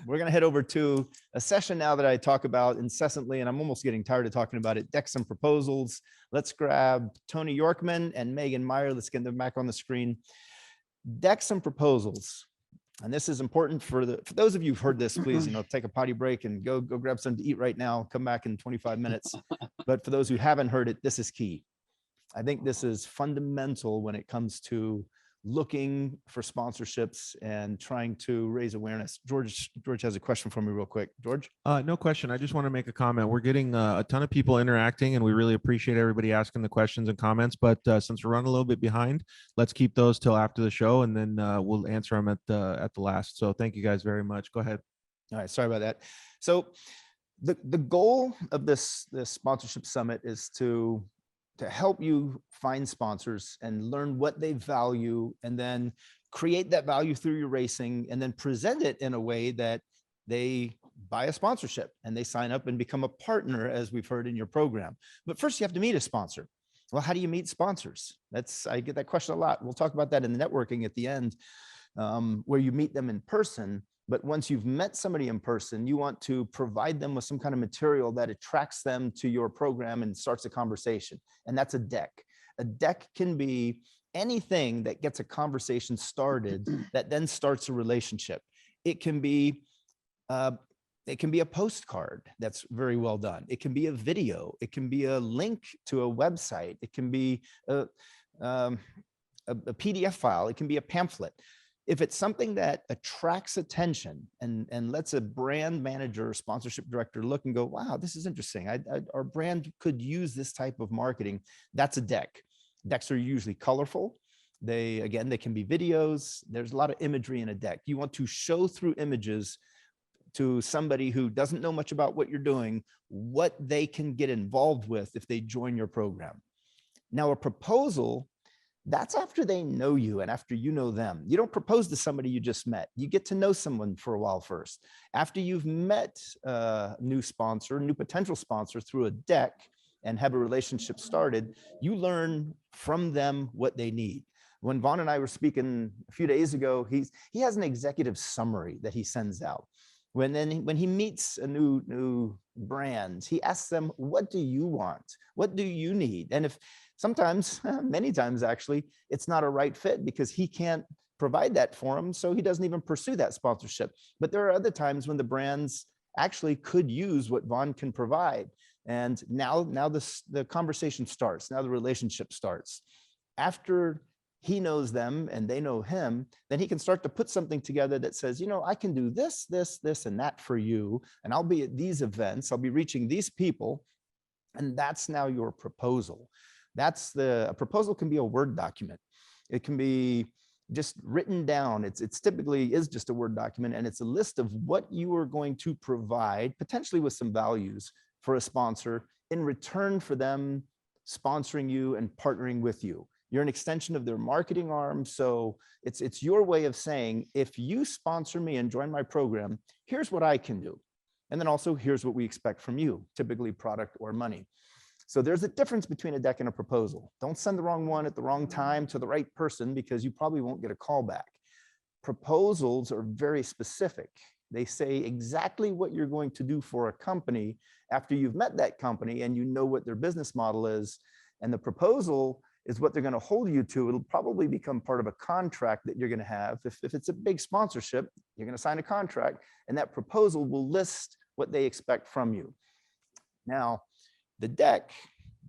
We're going to head over to a session now that I talk about incessantly, and I'm almost getting tired of talking about it. Decks and proposals. Let's grab Tony Yorkman and Megan Meyer. Let's get them back on the screen. Decks and proposals. And this is important for those of you who've heard this, please, take a potty break and go grab something to eat right now. Come back in 25 minutes. But for those who haven't heard it, this is key. I think this is fundamental when it comes to looking for sponsorships and trying to raise awareness. George has a question for me real quick. George? No question. I just want to make a comment. We're getting a ton of people interacting, and we really appreciate everybody asking the questions and comments. But since we're running a little bit behind, let's keep those till after the show, and then we'll answer them at the last. So thank you guys very much. Go ahead. All right. Sorry about that. So the goal of this sponsorship summit is to help you find sponsors and learn what they value, and then create that value through your racing, and then present it in a way that they buy a sponsorship and they sign up and become a partner, as we've heard in your program. But first you have to meet a sponsor. Well, how do you meet sponsors? I get that question a lot. We'll talk about that in the networking at the end, where you meet them in person. But once you've met somebody in person, you want to provide them with some kind of material that attracts them to your program and starts a conversation. And that's a deck. A deck can be anything that gets a conversation started that then starts a relationship. It can be a postcard that's very well done. It can be a video. It can be a link to a website. It can be a PDF file. It can be a pamphlet. If it's something that attracts attention and lets a brand manager or sponsorship director look and go, wow, this is interesting. Our brand could use this type of marketing. That's a deck. Decks are usually colorful. They can be videos. There's a lot of imagery in a deck. You want to show through images to somebody who doesn't know much about what you're doing, what they can get involved with if they join your program. Now, a proposal, that's after they know you and after you know them. You don't propose to somebody you just met. You get to know someone for a while first. After you've met a new potential sponsor through a deck and have a relationship started, you learn from them what they need. When Vaughn and I were speaking a few days ago, he has an executive summary that he sends out. When he meets a new brand, he asks them, what do you want? What do you need? And if sometimes, many times actually, it's not a right fit because he can't provide that for him, so he doesn't even pursue that sponsorship. But there are other times when the brands actually could use what Vaughn can provide. And now the conversation starts, now the relationship starts. After he knows them and they know him, then he can start to put something together that says, I can do this, this, this, and that for you. And I'll be at these events. I'll be reaching these people. And that's now your proposal. A proposal can be a Word document. It can be just written down. It's typically is just a Word document, and it's a list of what you are going to provide, potentially with some values for a sponsor in return for them sponsoring you and partnering with you. You're an extension of their marketing arm. So it's your way of saying, if you sponsor me and join my program, here's what I can do. And then also here's what we expect from you, typically product or money. So there's a difference between a deck and a proposal. Don't send the wrong one at the wrong time to the right person, because you probably won't get a call back. Proposals are very specific. They say exactly what you're going to do for a company after you've met that company and you know what their business model is. And the proposal is what they're going to hold you to. It'll probably become part of a contract that you're going to have. If it's a big sponsorship, you're going to sign a contract, and that proposal will list what they expect from you. Now, the deck,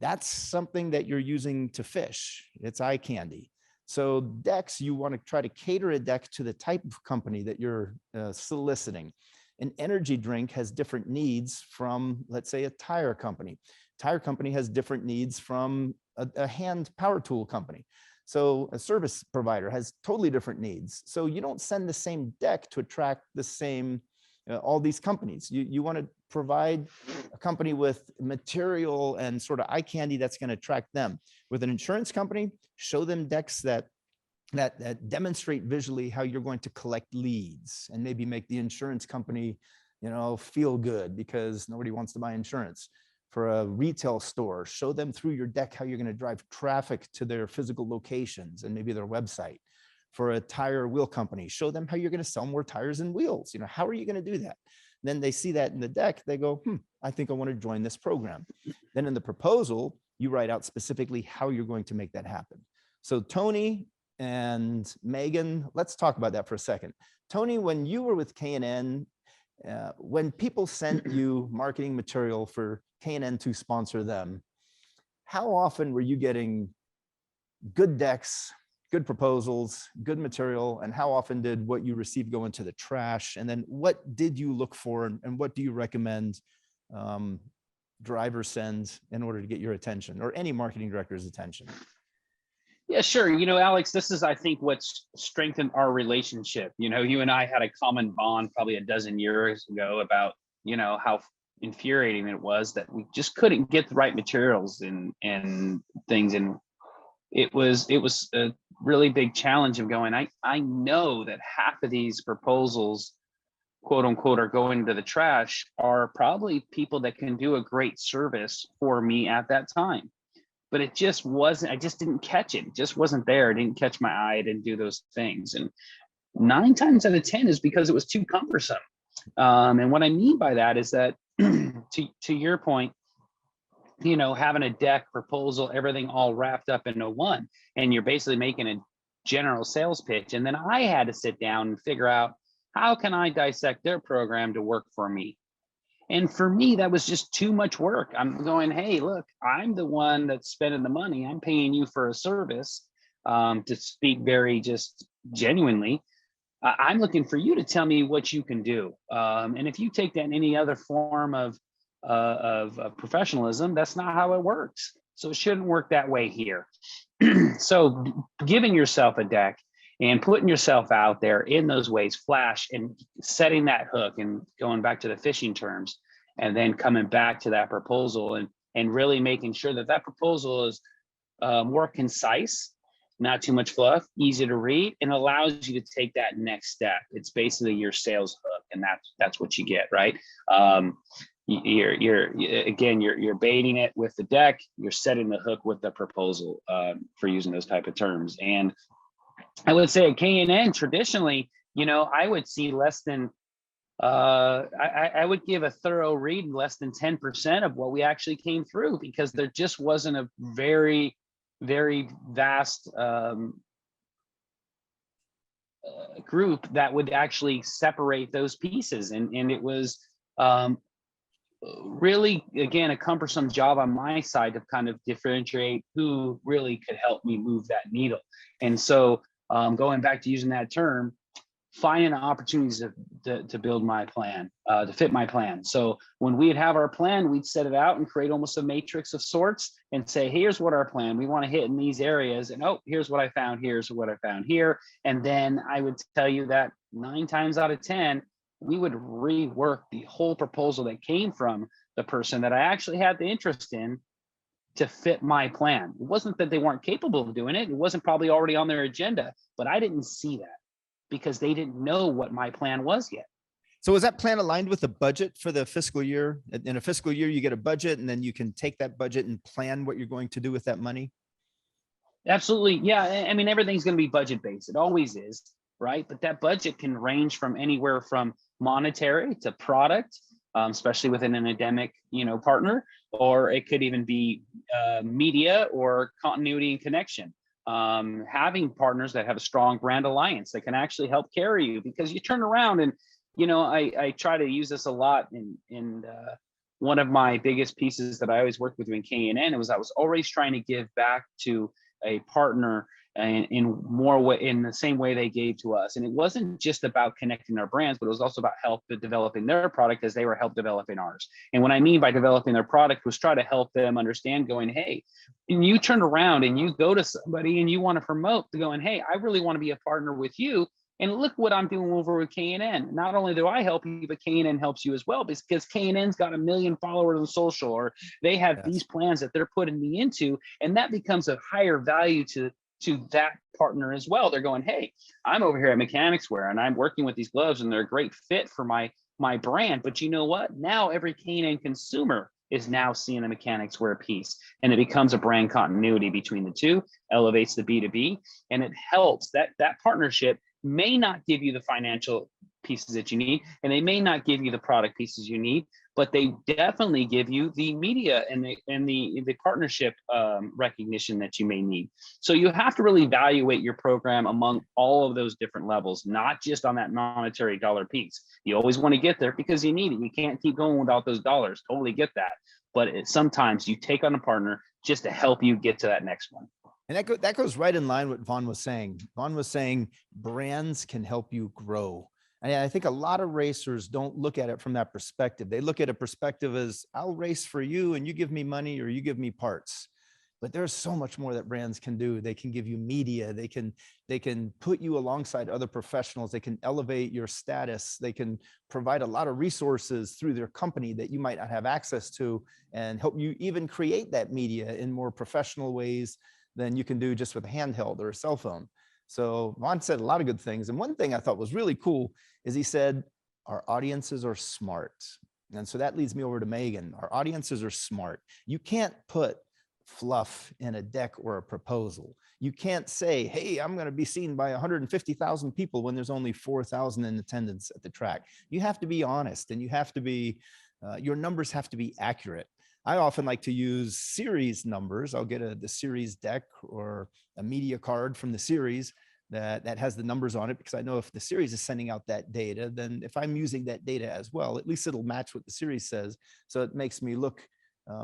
that's something that you're using to fish. It's eye candy. So decks, you want to try to cater a deck to the type of company that you're soliciting. An energy drink has different needs from, let's say, a tire company. Tire company has different needs from a hand power tool company. So a service provider has totally different needs. So you don't send the same deck to attract the same, all these companies. You want to provide a company with material and sort of eye candy that's going to attract them. With an insurance company, show them decks that demonstrate visually how you're going to collect leads and maybe make the insurance company, feel good because nobody wants to buy insurance. For a retail store, show them through your deck how you're going to drive traffic to their physical locations and maybe their website. for a tire wheel company. Show them how you're going to sell more tires and wheels. You know, how are you going to do that? Then they see that in the deck, they go, I think I want to join this program. Then in the proposal, you write out specifically how you're going to make that happen. So Tony and Megan, let's talk about that for a second. Tony, when you were with K&N, when people sent you marketing material for K&N to sponsor them, how often were you getting good decks, good proposals, good material, and how often did what you received go into the trash? And then what did you look for, and what do you recommend drivers send in order to get your attention, or any marketing director's attention? Yeah, sure. You know, Alex, this is, I think, what's strengthened our relationship. You know, you and I had a common bond probably a dozen years ago about, you know, how infuriating it was that we just couldn't get the right materials and things. And it was a really big challenge of going, I know that half of these proposals, quote unquote, are going to the trash are probably people that can do a great service for me at that time. But it just wasn't, I just didn't catch it. It just wasn't there. It didn't catch my eye. I didn't do those things. And 9 times out of 10 is because it was too cumbersome. And what I mean by that is that to your point, you know, having a deck, proposal, everything all wrapped up into one, and you're basically making a general sales pitch. And then I had to sit down and figure out, how can I dissect their program to work for me? And for me, that was just too much work. I'm going, hey, look, I'm the one that's spending the money. I'm paying you for a service, to speak very just genuinely. I'm looking for you to tell me what you can do. And if you take that in any other form of professionalism, that's not how it works. So it shouldn't work that way here. So giving yourself a deck and putting yourself out there in those ways, flash, and setting that hook, and going back to the fishing terms, and then coming back to that proposal, and really making sure that that proposal is more concise, not too much fluff, easy to read, and allows you to take that next step. It's basically your sales hook, and that's what you get, right? You're baiting it with the deck, you're setting the hook with the proposal, for using those type of terms. And I would say at K&N traditionally, you know, I would see less than, I would give a thorough read less than 10% of what we actually came through, because there just wasn't a very, very vast group that would actually separate those pieces. And it was really, again, a cumbersome job on my side to kind of differentiate who really could help me move that needle. And so going back to using that term, finding opportunities to build my plan, to fit my plan. So when we'd have our plan, we'd set it out and create almost a matrix of sorts and say, here's what our plan, we want to hit in these areas. And oh, here's what I found, here's what I found here. And then I would tell you that 9 times out of 10, we would rework the whole proposal that came from the person that I actually had the interest in to fit my plan. It wasn't that they weren't capable of doing it. It wasn't probably already on their agenda, but I didn't see that because they didn't know what my plan was yet. So was that plan aligned with the budget for the fiscal year? In a fiscal year, you get a budget, and then you can take that budget and plan what you're going to do with that money? Absolutely. Yeah. I mean, everything's going to be budget based. It always is, right? But that budget can range from anywhere from monetary to product, especially within an endemic, you know, partner, or it could even be media or continuity and connection. Having partners that have a strong brand alliance that can actually help carry you, because you turn around and, you know, I try to use this a lot in one of my biggest pieces that I always worked with in K&N. It was, I was always trying to give back to a partner in more way, in the same way they gave to us. And it wasn't just about connecting our brands, but it was also about help developing their product as they were help developing ours. And what I mean by developing their product was try to help them understand going, hey, and you turn around and you go to somebody and you want to promote going, hey, I really want to be a partner with you. And look what I'm doing over with K&N. Not only do I help you, but K&N helps you as well, because K&N's got 1 million followers on social, or they have these plans that they're putting me into. And that becomes a higher value to that partner as well. They're going, hey, I'm over here at Mechanics Wear and I'm working with these gloves and they're a great fit for my brand. But you know what? Now every K&N consumer is now seeing the mechanics wear a piece, and it becomes a brand continuity between the two, elevates the B2B, and it helps that partnership may not give you the financial pieces that you need, and they may not give you the product pieces you need, but they definitely give you the media and the partnership recognition that you may need. So you have to really evaluate your program among all of those different levels, not just on that monetary dollar piece. You always want to get there because you need it. You can't keep going without those dollars. Totally get that. But sometimes you take on a partner just to help you get to that next one. And that goes right in line with what Vaughn was saying. Vaughn was saying brands can help you grow. And I think a lot of racers don't look at it from that perspective. They look at a perspective as, I'll race for you and you give me money or you give me parts. But there's so much more that brands can do. They can give you media. They can put you alongside other professionals. They can elevate your status. They can provide a lot of resources through their company that you might not have access to, and help you even create that media in more professional ways than you can do just with a handheld or a cell phone. So Vaughn said a lot of good things. And one thing I thought was really cool is he said, our audiences are smart. And so that leads me over to Megan. Our audiences are smart. You can't put fluff in a deck or a proposal. You can't say, hey, I'm going to be seen by 150,000 people when there's only 4,000 in attendance at the track. You have to be honest, and you have to be, your numbers have to be accurate. I often like to use series numbers. I'll get the series deck or a media card from the series that has the numbers on it, because I know if the series is sending out that data, then if I'm using that data as well, at least it'll match what the series says. So it makes me look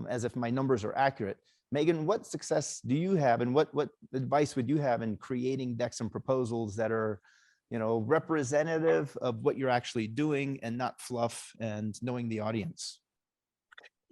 as if my numbers are accurate. Megan, what success do you have, and what advice would you have in creating decks and proposals that are, representative of what you're actually doing and not fluff, and knowing the audience?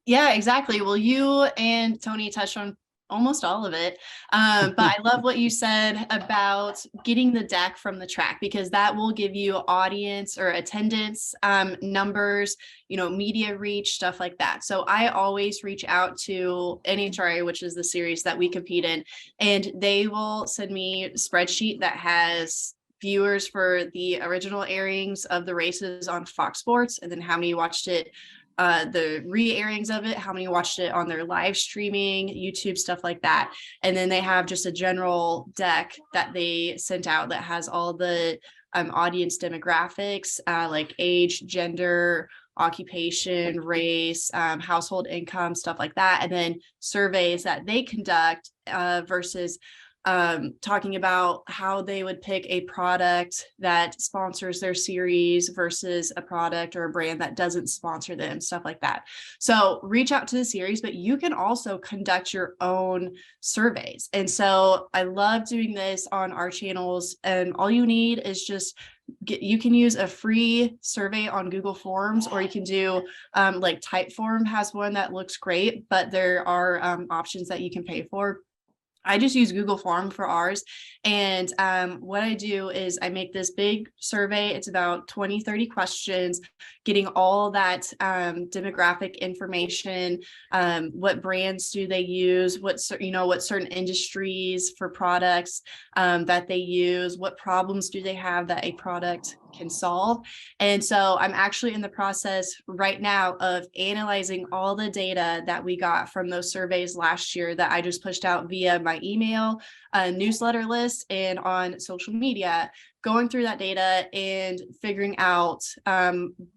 Yeah, exactly. Well, you and Tony touched on almost all of it. But I love what you said about getting the deck from the track, because that will give you audience or attendance numbers, media reach, stuff like that. So I always reach out to NHRA, which is the series that we compete in, and they will send me a spreadsheet that has viewers for the original airings of the races on Fox Sports, and then how many watched it, the re-airings of it, how many watched it on their live streaming, YouTube, stuff like that. And then they have just a general deck that they sent out that has all the audience demographics, like age, gender, occupation, race, household income, stuff like that. And then surveys that they conduct versus talking about how they would pick a product that sponsors their series versus a product or a brand that doesn't sponsor them, stuff like that. So reach out to the series, but you can also conduct your own surveys. And so I love doing this on our channels, and all you need is just you can use a free survey on Google Forms, or you can do like Typeform has one that looks great, but there are options that you can pay for. I just use Google Form for ours. And what I do is I make this big survey. It's about 20, 30 questions, getting all that demographic information. What brands do they use? What certain industries for products that they use? What problems do they have that a product can solve? And so I'm actually in the process right now of analyzing all the data that we got from those surveys last year that I just pushed out via my email, newsletter list, and on social media, going through that data and figuring out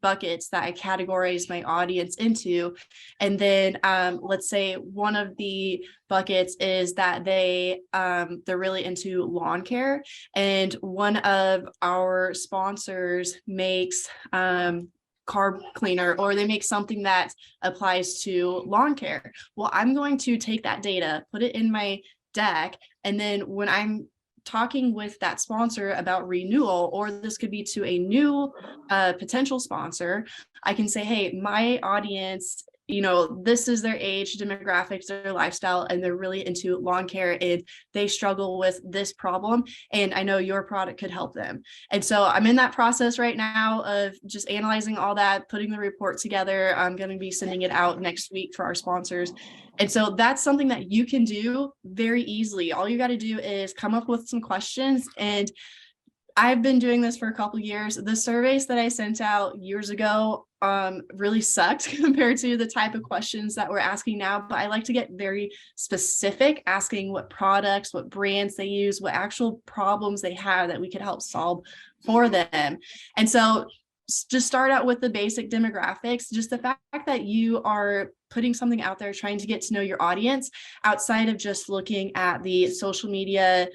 buckets that I categorize my audience into. And then let's say one of the buckets is that they're really into lawn care, and one of our sponsors makes carb cleaner, or they make something that applies to lawn care. Well, I'm going to take that data, put it in my deck, and then when I'm talking with that sponsor about renewal, or this could be to a new potential sponsor, I can say, hey, my audience, this is their age, demographics, their lifestyle, and they're really into lawn care, and they struggle with this problem, and I know your product could help them. And so I'm in that process right now of just analyzing all that, putting the report together. I'm going to be sending it out next week for our sponsors. And so that's something that you can do very easily. All you got to do is come up with some questions, and I've been doing this for a couple years. The surveys that I sent out years ago really sucked compared to the type of questions that we're asking now. But I like to get very specific, asking what products, what brands they use, what actual problems they have that we could help solve for them. And so just start out with the basic demographics, just the fact that you are putting something out there, trying to get to know your audience outside of just looking at the social media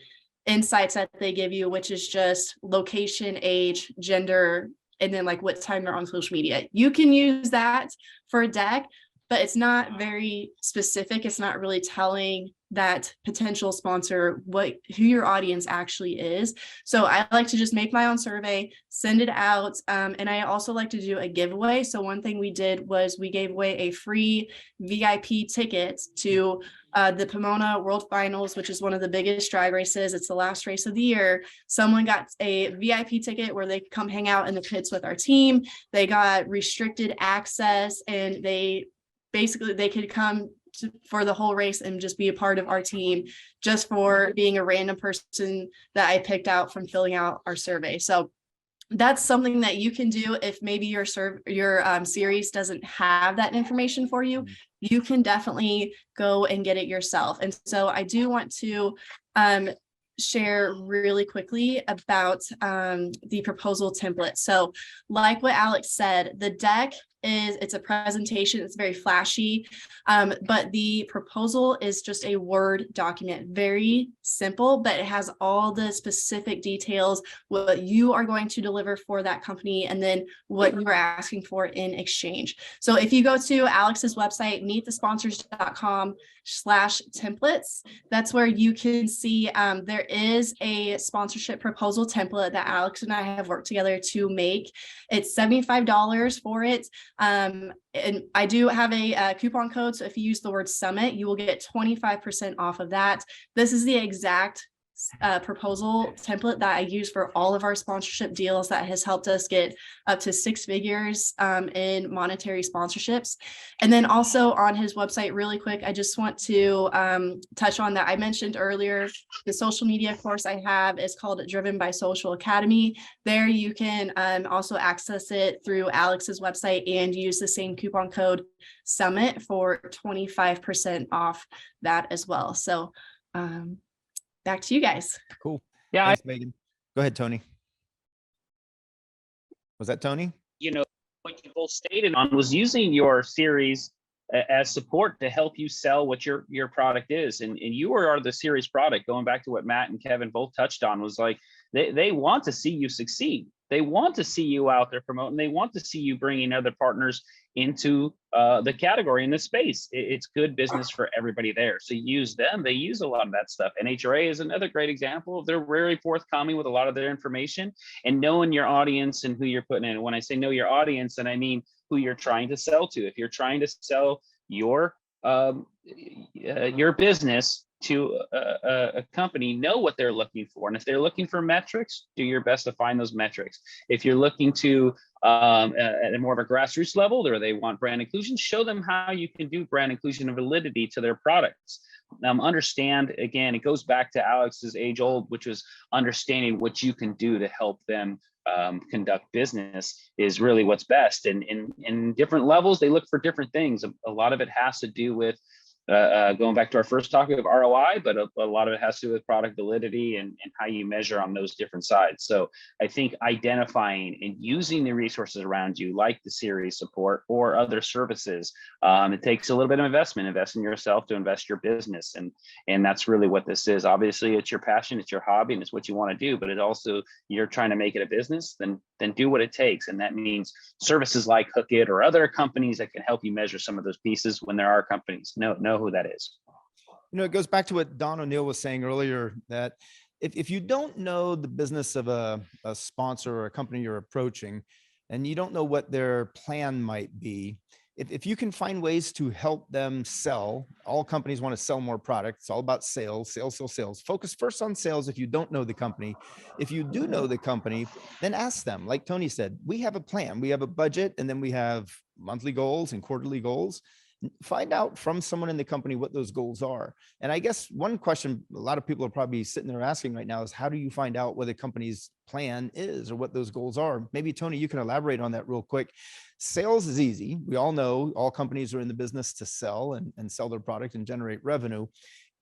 insights that they give you, which is just location, age, gender, and then like what time they're on social media. You can use that for a deck, but it's not very specific. It's not really telling that potential sponsor who your audience actually is. So I like to just make my own survey, send it out. And I also like to do a giveaway. So one thing we did was we gave away a free VIP ticket to the Pomona World Finals, which is one of the biggest drag races. It's the last race of the year. Someone got a VIP ticket where they could come hang out in the pits with our team. They got restricted access, and they could come for the whole race and just be a part of our team, just for being a random person that I picked out from filling out our survey. So that's something that you can do if maybe your series doesn't have that information for you. You can definitely go and get it yourself. And so I do want to share really quickly about the proposal template. So like what Alex said, the deck it's a presentation. It's very flashy, but the proposal is just a Word document, very simple, but it has all the specific details, what you are going to deliver for that company, and then what you are asking for in exchange. So if you go to Alex's website, meetthesponsors.com/templates, that's where you can see there is a sponsorship proposal template that Alex and I have worked together to make. It's $75 for it. And I do have a coupon code. So if you use the word summit, you will get 25% off of that. This is the exact proposal template that I use for all of our sponsorship deals that has helped us get up to 6 figures in monetary sponsorships. And then also on his website, really quick, I just want to touch on that. I mentioned earlier, the social media course I have is called Driven by Social Academy. There you can also access it through Alex's website and use the same coupon code Summit for 25% off that as well. So back to you guys. Cool. Yeah. Thanks, Megan. Go ahead, Tony. Was that Tony? You know, what you both stated on was using your series as support to help you sell what your product is. And you are the series product. Going back to what Matt and Kevin both touched on, was like, they want to see you succeed. They want to see you out there promoting. They want to see you bringing other partners into the category in this space. It's good business for everybody there. So use them. They use a lot of that stuff. NHRA is another great example. They're very forthcoming with a lot of their information and knowing your audience and who you're putting in. When I say know your audience, and I mean who you're trying to sell to. If you're trying to sell your business to a company, know what they're looking for. And if they're looking for metrics, do your best to find those metrics. If you're looking to at a more of a grassroots level, or they want brand inclusion, show them how you can do brand inclusion and validity to their products. Understand, again, it goes back to Alex's age old, which was understanding what you can do to help them conduct business is really what's best. And in different levels, they look for different things. A lot of it has to do with going back to our first topic of ROI, but a lot of it has to do with product validity and how you measure on those different sides. So I think identifying and using the resources around you, like the series support or other services, it takes a little bit of investment. Invest in yourself to invest your business. And that's really what this is. Obviously, it's your passion, it's your hobby, and it's what you want to do, but it also, you're trying to make it a business, then do what it takes. And that means services like Hook It or other companies that can help you measure some of those pieces when there are companies. Know who that is. You know, it goes back to what Don O'Neill was saying earlier, that if you don't know the business of a sponsor or a company you're approaching, and you don't know what their plan might be, if you can find ways to help them sell, all companies want to sell more product. It's all about sales. Focus first on sales if you don't know the company. If you do know the company, then ask them. Like Tony said, we have a plan, we have a budget, and then we have monthly goals and quarterly goals. Find out from someone in the company what those goals are. And I guess one question a lot of people are probably sitting there asking right now is, how do you find out what a company's plan is or what those goals are? Maybe Tony, you can elaborate on that real quick. Sales is easy. We all know all companies are in the business to sell and sell their product and generate revenue.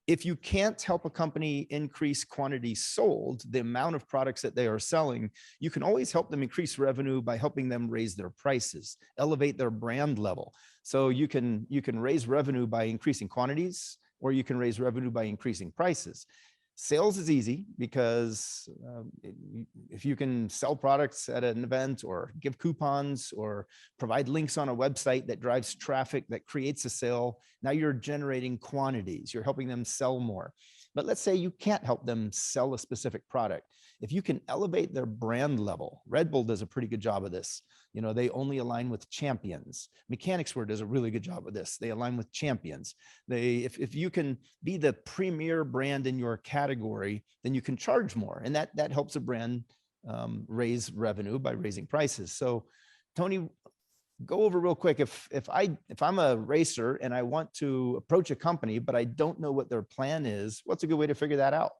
If you can't help a company increase quantity sold, the amount of products that they are selling, you can always help them increase revenue by helping them raise their prices, elevate their brand level. So you can raise revenue by increasing quantities, or you can raise revenue by increasing prices. Sales is easy because if you can sell products at an event or give coupons or provide links on a website that drives traffic, that creates a sale, now you're generating quantities, you're helping them sell more. But let's say you can't help them sell a specific product. If you can elevate their brand level, Red Bull does a pretty good job of this. You know, they only align with champions. Mechanics Wear does a really good job of this. They align with champions. If you can be the premier brand in your category, then you can charge more. And that helps a brand raise revenue by raising prices. So Tony, go over real quick. If I'm a racer and I want to approach a company, but I don't know what their plan is, what's a good way to figure that out?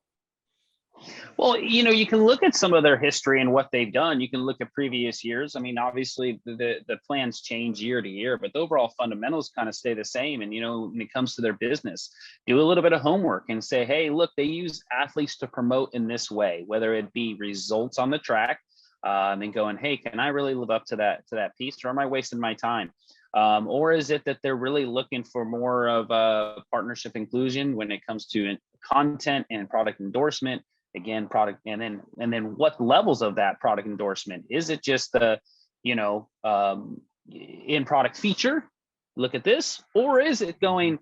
Well, you can look at some of their history and what they've done. You can look at previous years. I mean, obviously the plans change year to year, but the overall fundamentals kind of stay the same. And, when it comes to their business, do a little bit of homework and say, hey, look, they use athletes to promote in this way, whether it be results on the track, and going, hey, can I really live up to that piece, or am I wasting my time? Or is it that they're really looking for more of a partnership inclusion when it comes to content and product endorsement? Again, product, and then what levels of that product endorsement? Is it just the, in product feature, look at this, or is it going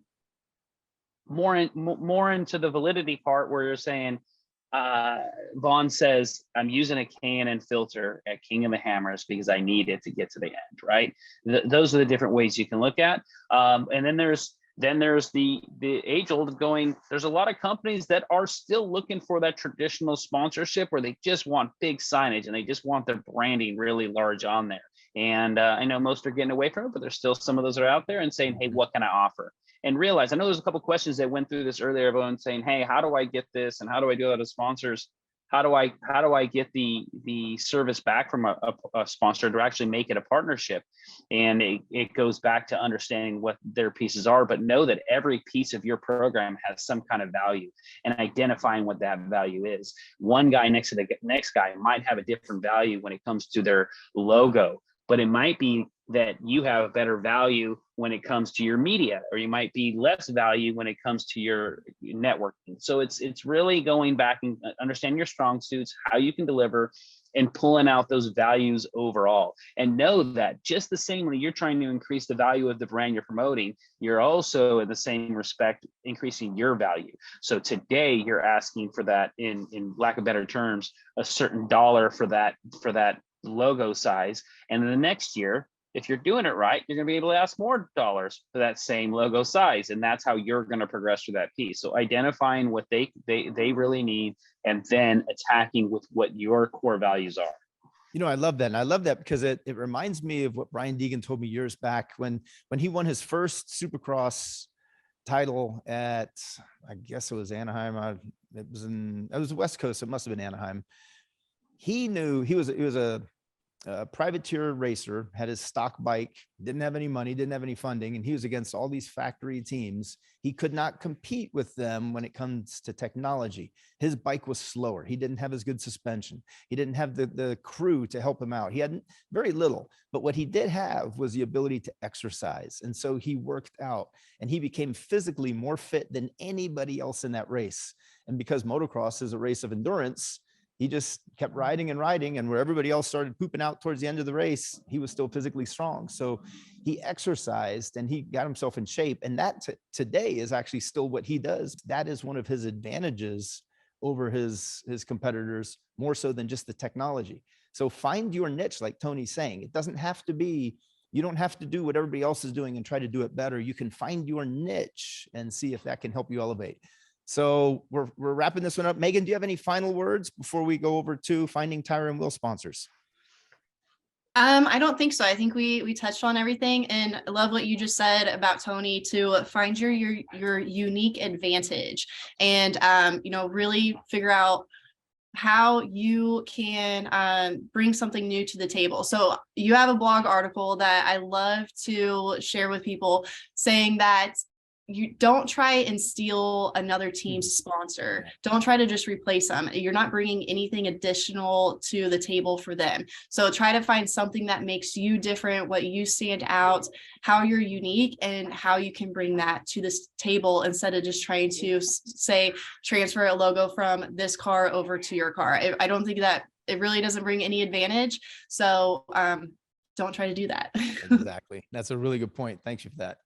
more into the validity part where you're saying, Vaughn says, I'm using a K&N filter at King of the Hammers because I need it to get to the end, right? Those are the different ways you can look at. And then there's the age old going, there's a lot of companies that are still looking for that traditional sponsorship where they just want big signage and they just want their branding really large on there. And I know most are getting away from it, but there's still some of those that are out there and saying, hey, what can I offer? And realize, I know there's a couple of questions that went through this earlier, everyone saying, hey, how do I get this? And how do I do that as sponsors? How do I get the service back from a sponsor to actually make it a partnership? And it goes back to understanding what their pieces are, but know that every piece of your program has some kind of value and identifying what that value is. One guy next to the next guy might have a different value when it comes to their logo, but it might be that you have a better value when it comes to your media, or you might be less value when it comes to your networking. So it's really going back and understanding your strong suits, how you can deliver, and pulling out those values overall. And know that just the same when you're trying to increase the value of the brand you're promoting, you're also in the same respect increasing your value. So today you're asking for that, in lack of better terms, a certain dollar for that logo size. And then the next year, if you're doing it right, you're going to be able to ask more dollars for that same logo size. And that's how you're going to progress through that piece. So identifying what they really need, and then attacking with what your core values are. I love that. And I love that because it reminds me of what Brian Deegan told me years back when he won his first Supercross title at, I guess it was Anaheim. It was the West Coast. So it must have been Anaheim. He knew he was a privateer racer, had his stock bike, didn't have any money, didn't have any funding, and he was against all these factory teams. He could not compete with them when it comes to technology. His bike was slower. He didn't have as good suspension. He didn't have the crew to help him out. He had very little, but what he did have was the ability to exercise. And so he worked out and he became physically more fit than anybody else in that race. And because motocross is a race of endurance, he just kept riding, and where everybody else started pooping out towards the end of the race, he was still physically strong. So he exercised and he got himself in shape. And that today is actually still what he does. That is one of his advantages over his competitors, more so than just the technology. So find your niche, like Tony's saying. It doesn't have to be, you don't have to do what everybody else is doing and try to do it better. You can find your niche and see if that can help you elevate. So we're wrapping this one up. Megan, do you have any final words before we go over to finding tire and wheel sponsors? I don't think so. I think we touched on everything, and I love what you just said about Tony to find your unique advantage, and really figure out how you can bring something new to the table. So you have a blog article that I love to share with people, saying that you don't try and steal another team's sponsor. Don't try to just replace them. You're not bringing anything additional to the table for them. So try to find something that makes you different, what you stand out, how you're unique, and how you can bring that to this table instead of just trying to say transfer a logo from this car over to your car. I don't think that it really doesn't bring any advantage. So don't try to do that. Exactly. That's a really good point. Thank you for that.